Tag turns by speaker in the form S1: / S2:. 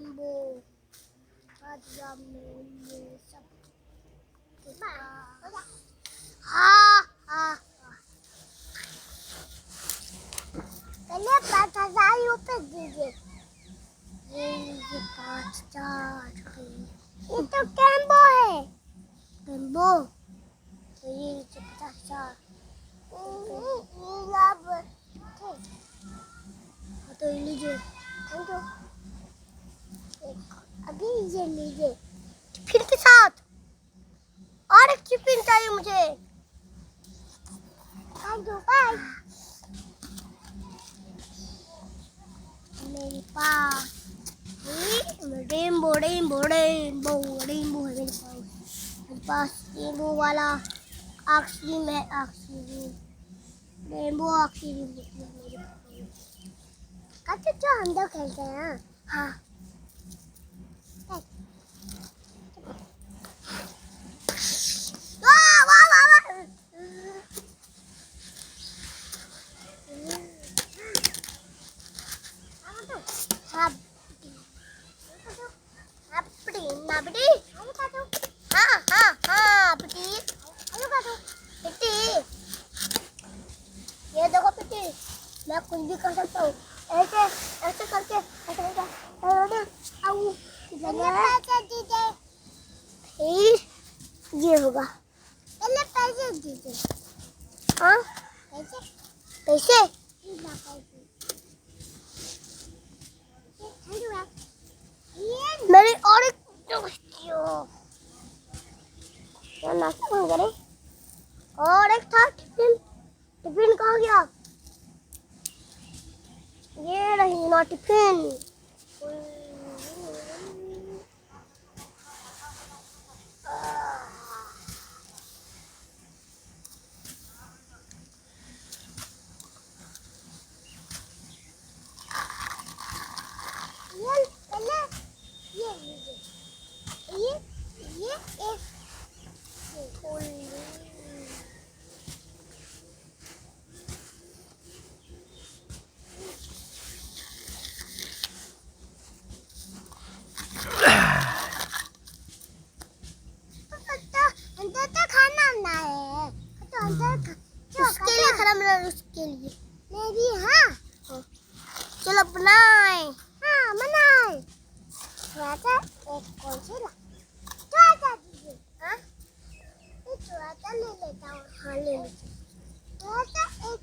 S1: Rainbow सब। हाँ हाँ पहले 5,000 रुपए दीजिए। ये 5,000 ये तो रेनबो है। रेनबो तो ये 50,000 तो लीजिए। Thank you. अभी ये लीजिए टिफिन के साथ और एक टिफिन चाहिए मुझे। Thank you bye. मेरे पास रेनबो रेनबो रेनबो रेनबो है मेरे पास रेनबो वाला ऑक्सीजन है। ऑक्सीजन रेनबो ऑक्सीजन जो हम लोग खेलते हैं। हाँ वाह वाह वाह वाह। हाँ हाँ हाँ पिटी पिटी ये देखो पिटी मैं कुछ भी कर सकता हूँ। ऐसे ऐसे करके ऐसे ये होगा। पहले पैसे दीजिए। हाँ पैसे पैसे मेरी और एक नाश्ता कौन करे। और एक था टिफिन टिफिन कहाँ गया। ये रही ना टिफिन। ये एक खाना ना है तो उसके लिए खाना बना उसके लिए मैं भी। हाँ चलो बनाए। हाँ बनाए थोड़ा सा एक कौन सी थोड़ा सा दीजिए। हाँ थोड़ा सा ले लेता हूँ। हाँ ले लीजिए थोड़ा सा एक